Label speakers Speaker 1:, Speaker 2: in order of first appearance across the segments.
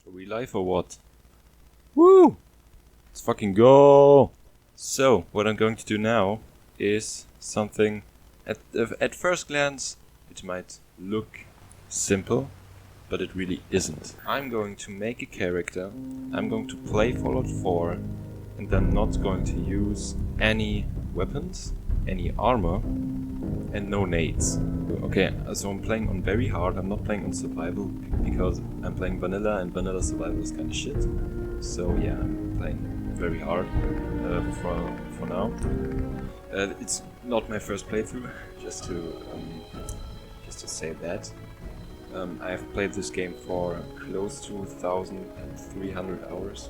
Speaker 1: Are we live or what? Woo! Let's fucking go! So, what I'm going to do now is something at first glance it might look simple, but it really isn't. I'm going to make a character, I'm going to play Fallout 4, and I'm not going to use any weapons, any armor, and no nades. Okay, so I'm playing on very hard, I'm not playing on survival, because I'm playing vanilla, and vanilla survival is kinda shit. So yeah, I'm playing very hard for now. It's not my first playthrough, just to say that. I have played this game for close to 1,300 hours,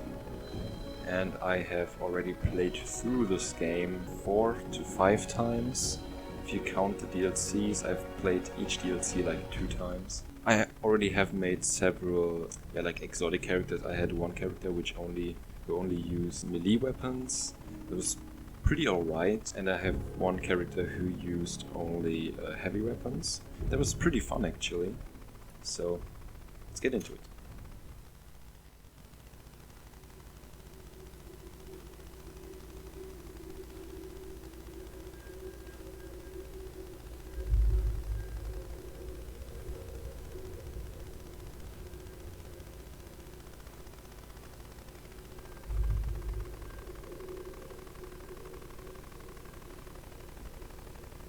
Speaker 1: and I have already played through this game 4 to 5 times. If you count the DLCs, I've played each DLC like 2 times. I already have made several like exotic characters. I had one character who only used melee weapons. It was pretty alright, and I have one character who used only heavy weapons. That was pretty fun actually. So let's get into it.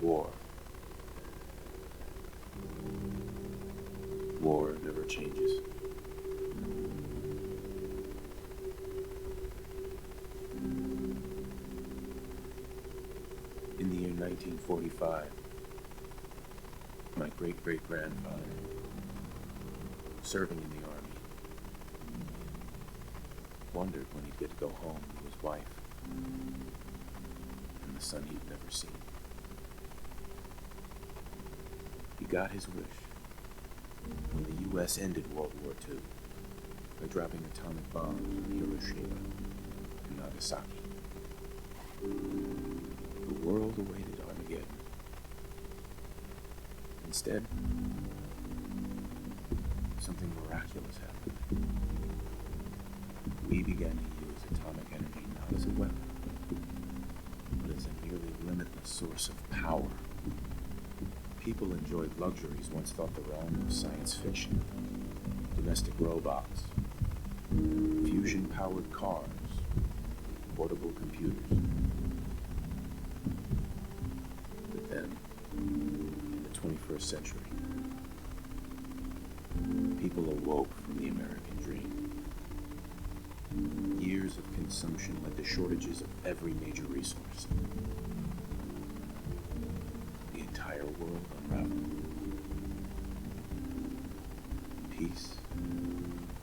Speaker 2: War. War never changes. In the year 1945, my great-great-grandfather, serving in the army, wondered when he'd get to go home to his wife and the son he'd never seen. He got his wish when the U.S. ended World War II by dropping atomic bombs on Hiroshima and Nagasaki. The world awaited Armageddon. Instead, something miraculous happened. We began to use atomic energy not as a weapon, but as a nearly limitless source of power. People enjoyed luxuries once thought the realm of science fiction. Domestic robots, fusion-powered cars, portable computers. But then, in the 21st century, people awoke from the American dream. Years of consumption led to shortages of every major resource. The entire world unraveled. Peace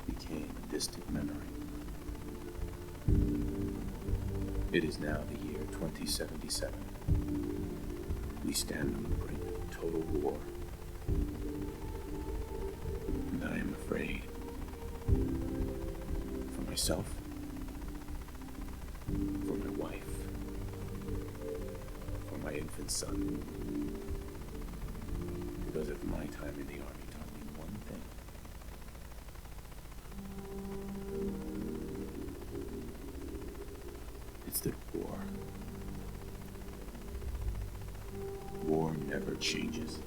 Speaker 2: became a distant memory. It is now the year 2077. We stand on the brink of total war. And I am afraid. For myself. For my wife. For my infant son. Because of my time in the army taught me one thing. It's that war never changes.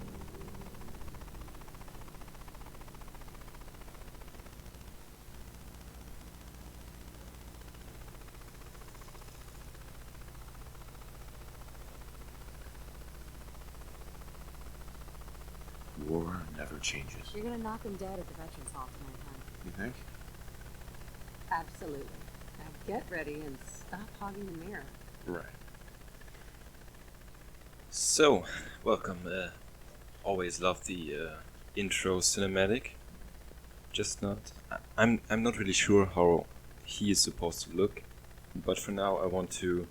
Speaker 2: War never changes.
Speaker 3: You're gonna knock him dead at the Veterans Hall tonight, hon.
Speaker 2: You think?
Speaker 3: Absolutely. Now get ready and stop hogging the mirror.
Speaker 2: Right.
Speaker 1: So, welcome. Always love the intro cinematic. Just not. I'm not really sure how he is supposed to look, but for now I want to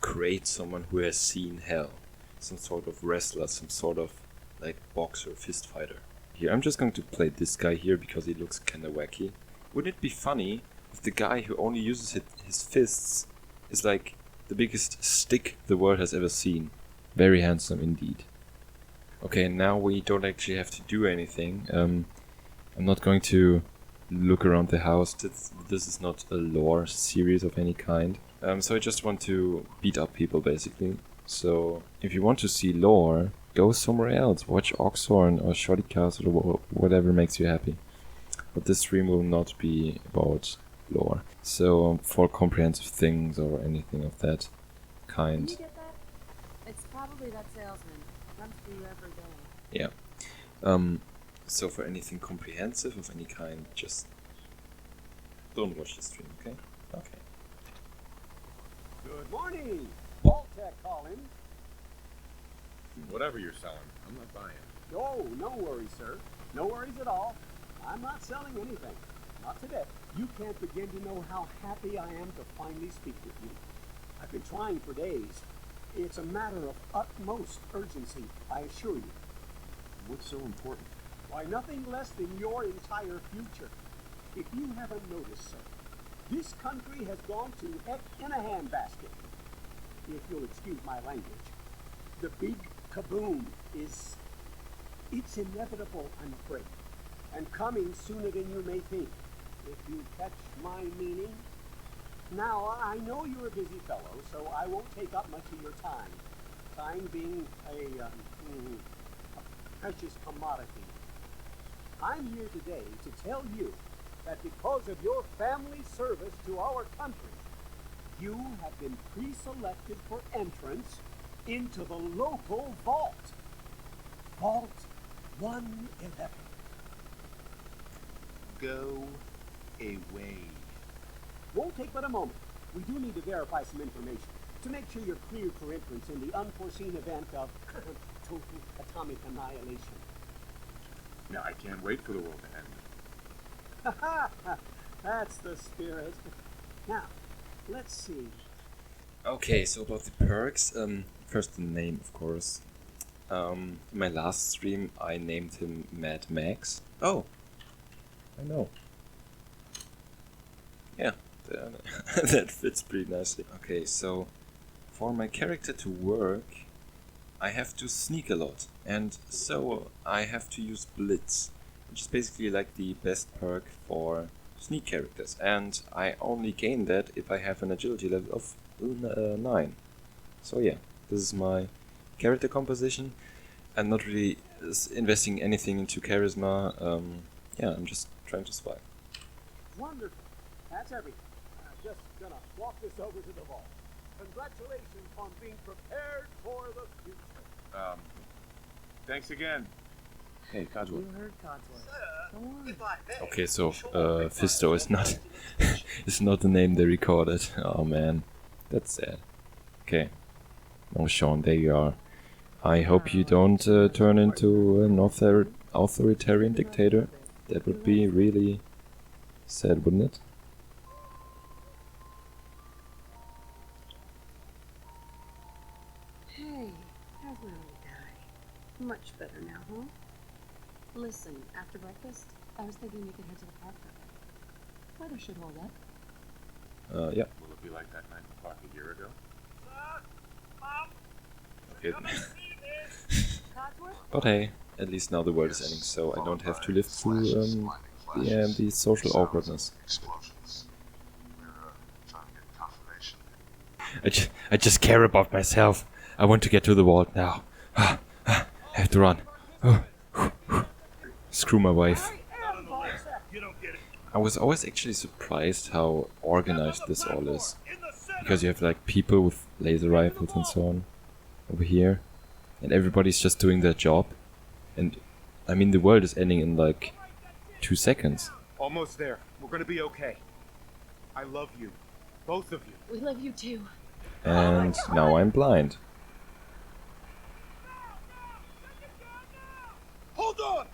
Speaker 1: create someone who has seen hell, some sort of wrestler, some sort of like boxer, fist fighter. Here, I'm just going to play this guy here because he looks kinda wacky. Wouldn't it be funny if the guy who only uses his fists is like the biggest stick the world has ever seen? Very handsome indeed. Okay, now we don't actually have to do anything. I'm not going to look around the house. This is not a lore series of any kind. So I just want to beat up people, basically. So if you want to see lore, go somewhere else. Watch Oxhorn or Shoddy Castle or whatever makes you happy. But this stream will not be about lore. So for comprehensive things or anything of that kind.
Speaker 3: Can you get that? It's probably that salesman. Comes to you every day.
Speaker 1: Yeah. So for anything comprehensive of any kind, just don't watch the stream, okay? Okay.
Speaker 4: Good morning. Tech calling.
Speaker 2: Whatever you're selling, I'm not buying.
Speaker 4: Oh, no worries, sir. No worries at all. I'm not selling anything. Not today. You can't begin to know how happy I am to finally speak with you. I've been trying for days. It's a matter of utmost urgency, I assure you.
Speaker 2: What's so important?
Speaker 4: Why, nothing less than your entire future. If you haven't noticed, sir, this country has gone to heck in a handbasket. If you'll excuse my language. The big kaboom is... it's inevitable, I'm afraid. And coming sooner than you may think. If you catch my meaning. Now, I know you're a busy fellow, so I won't take up much of your time. Time being a precious commodity. I'm here today to tell you that because of your family service to our country, you have been pre-selected for entrance into the local vault. Vault 111.
Speaker 2: Go away.
Speaker 4: Won't take but a moment. We do need to verify some information to make sure you're cleared for entrance in the unforeseen event of total atomic annihilation.
Speaker 2: Yeah, I can't wait for the world to end.
Speaker 4: Ha ha! That's the spirit. Now, let's see.
Speaker 1: Okay, so about the perks, first the name, of course. In my last stream, I named him Mad Max. Oh, I know. Yeah, that fits pretty nicely. Okay, so for my character to work, I have to sneak a lot, and so I have to use Blitz, which is basically like the best perk for sneak characters, and I only gain that if I have an agility level of 9. So yeah, this is my character composition. I'm not really investing anything into charisma. Yeah, I'm just trying to survive.
Speaker 4: Wonderful. That's everything. I'm just gonna walk this over to the vault. Congratulations on being prepared for the future.
Speaker 2: Thanks again. Hey, Codsworth.
Speaker 3: You heard Codsworth. Go on.
Speaker 1: Okay, so Fisto is not is not the name they recorded. Oh man, that's sad. Okay, oh Sean, there you are. I hope you don't turn into an authoritarian dictator. That would be really sad, wouldn't it?
Speaker 3: Hey, how's my little guy? Much better now, huh? Listen, after breakfast, I was thinking we could head to the park for a bit. Weather should hold up.
Speaker 1: Yeah.
Speaker 2: Will it be like that 9 o'clock a year ago?
Speaker 1: Okay.
Speaker 3: Codsworth?
Speaker 1: But hey, at least now the world is ending, so I don't have to live through the social awkwardness.
Speaker 5: Explosions. We're trying to get confirmation.
Speaker 1: I just care about myself. I want to get to the vault now. I have to run. Screw my wife. I was always actually surprised how organized this all is. Because you have like people with laser rifles and so on over here. And everybody's just doing their job. And I mean the world is ending in like 2 seconds.
Speaker 2: Almost there. We're gonna be okay. I love you. Both of you.
Speaker 3: We love you too.
Speaker 1: And now I'm blind.
Speaker 2: Hold on!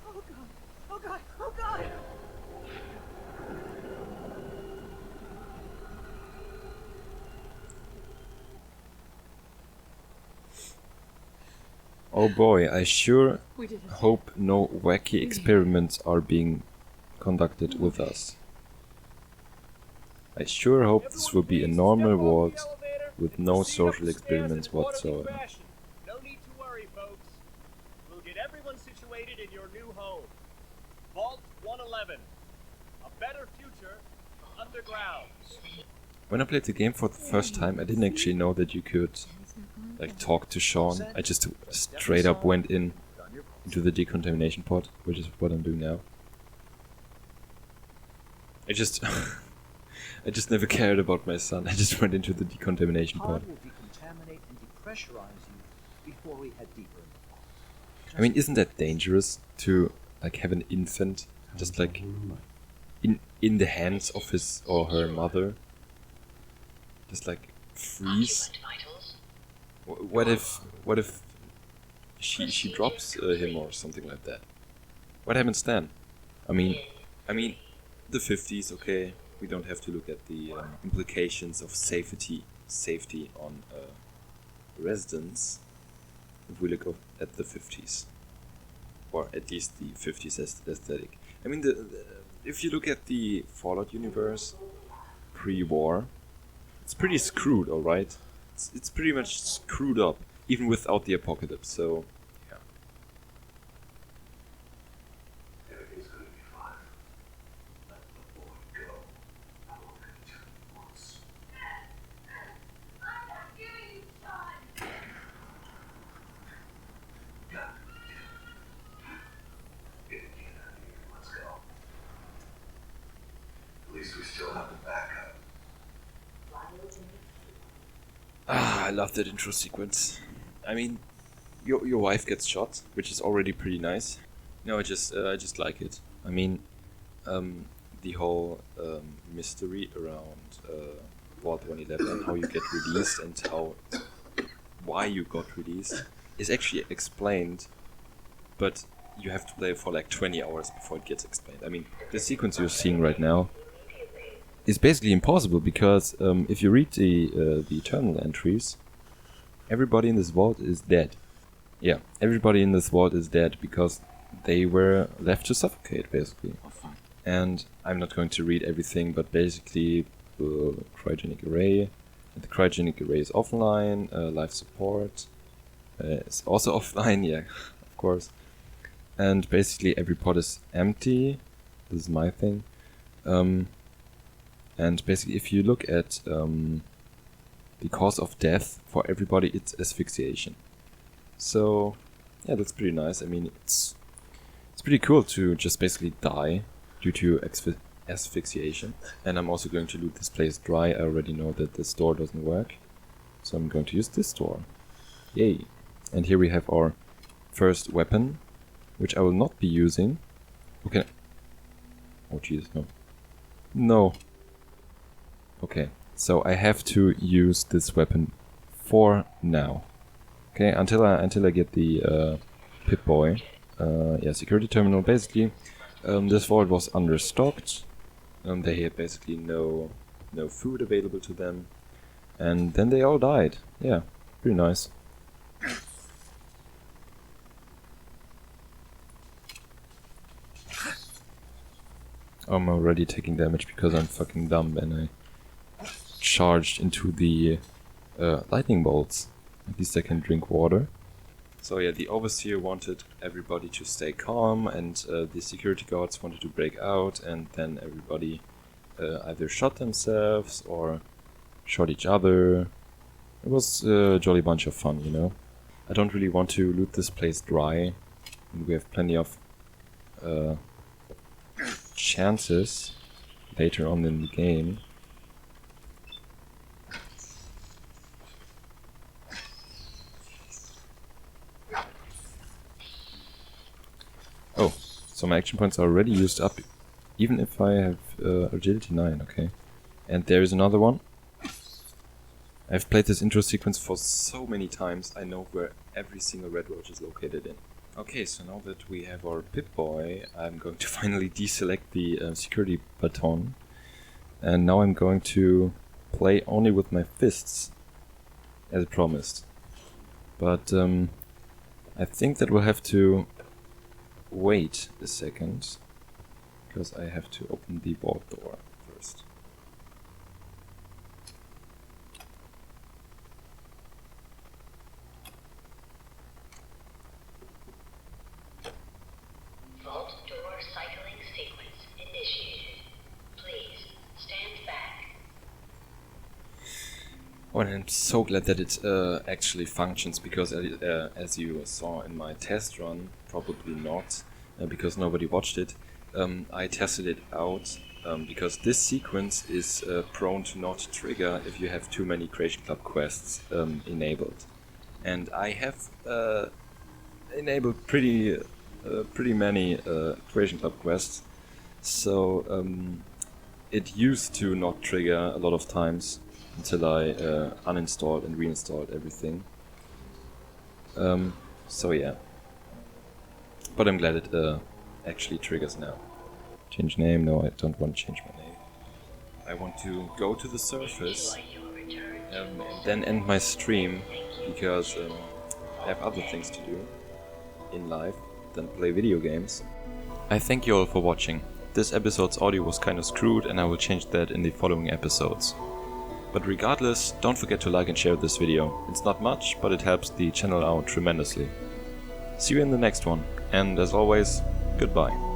Speaker 3: Oh god! Oh god! Oh god!
Speaker 1: Oh boy, I sure
Speaker 3: We did it.
Speaker 1: hope no wacky experiments are being conducted with us. I sure hope this will be a normal world with no social experiments whatsoever.
Speaker 6: No need to worry, folks. We'll get everyone situated in your new home.
Speaker 4: 11. A better future underground.
Speaker 1: When I played the game for the first time, I didn't actually know that you could like talk to Sean. I just straight up went into the decontamination pod, which is what I'm doing now. I just I just never cared about my son. I just went into the decontamination pod.
Speaker 6: Pod will decontaminate and depressurize you before we head deeper in the pod.
Speaker 1: I mean, isn't that dangerous to like have an infant just like in the hands of his or her mother? Just like freeze. What if she drops him or something like that? What happens then? I mean, the 50s. Okay, we don't have to look at the implications of safety on residents. If we look at the 50s, or at least the 50s aesthetic. I mean, if you look at the Fallout universe pre-war, it's pretty screwed, alright? It's pretty much screwed up, even without the apocalypse, so yeah.
Speaker 5: Everything's gonna be fine. Let the boy go. I will continue once.
Speaker 7: I'm not giving you Sean.
Speaker 5: God damn it. Get out of here. Let's go. At least we still have the backup.
Speaker 1: Ah, I love that intro sequence. I mean, your wife gets shot, which is already pretty nice. No, I just like it. I mean, the whole mystery around Vault 111 and how you get released and why you got released is actually explained, but you have to play for like 20 hours before it gets explained. I mean, the sequence you're seeing right now is basically impossible because if you read the eternal entries, everybody in this vault is dead. Yeah, everybody in this vault is dead because they were left to suffocate, basically. And I'm not going to read everything, but basically, cryogenic array. The cryogenic array is offline. Life support is also offline. Yeah, of course. And basically, every pod is empty. This is my thing. And basically, if you look at the cause of death for everybody, it's asphyxiation. So, yeah, that's pretty nice. I mean, it's pretty cool to just basically die due to asphyxiation. And I'm also going to loot this place dry. I already know that this door doesn't work, so I'm going to use this door. Yay! And here we have our first weapon, which I will not be using. Okay. Oh Jesus, no. No. Okay, so I have to use this weapon for now. Okay, until I get the Pip-Boy. Yeah, security terminal. Basically, this vault was understocked. They had basically no food available to them, and then they all died. Yeah, pretty nice. I'm already taking damage because I'm fucking dumb and I charged into the lightning bolts. At least I can drink water. So yeah, the overseer wanted everybody to stay calm, and the security guards wanted to break out, and then everybody either shot themselves or shot each other. It was a jolly bunch of fun, you know. I don't really want to loot this place dry, and we have plenty of chances later on in the game. Oh, so my action points are already used up, even if I have agility 9, okay. And there is another one. I've played this intro sequence for so many times, I know where every single red roach is located in. Okay, so now that we have our Pip-Boy, I'm going to finally deselect the security baton. And now I'm going to play only with my fists, as promised. But I think that we'll have to wait a second, because I have to open the vault door first.
Speaker 7: Vault door cycling sequence
Speaker 1: Oh, and I'm so glad that it actually functions, because as you saw in my test run, probably not, because nobody watched it, I tested it out because this sequence is prone to not trigger if you have too many Creation Club quests enabled. And I have enabled pretty many Creation Club quests, so it used to not trigger a lot of times until I uninstalled and reinstalled everything. So yeah, but I'm glad it actually triggers now. Change name? No, I don't want to change my name. I want to go to the surface and then end my stream, because I have other things to do in life than play video games. I thank you all for watching. This episode's audio was kinda screwed, and I will change that in the following episodes. But regardless, don't forget to like and share this video. It's not much, but it helps the channel out tremendously. See you in the next one, and as always, goodbye.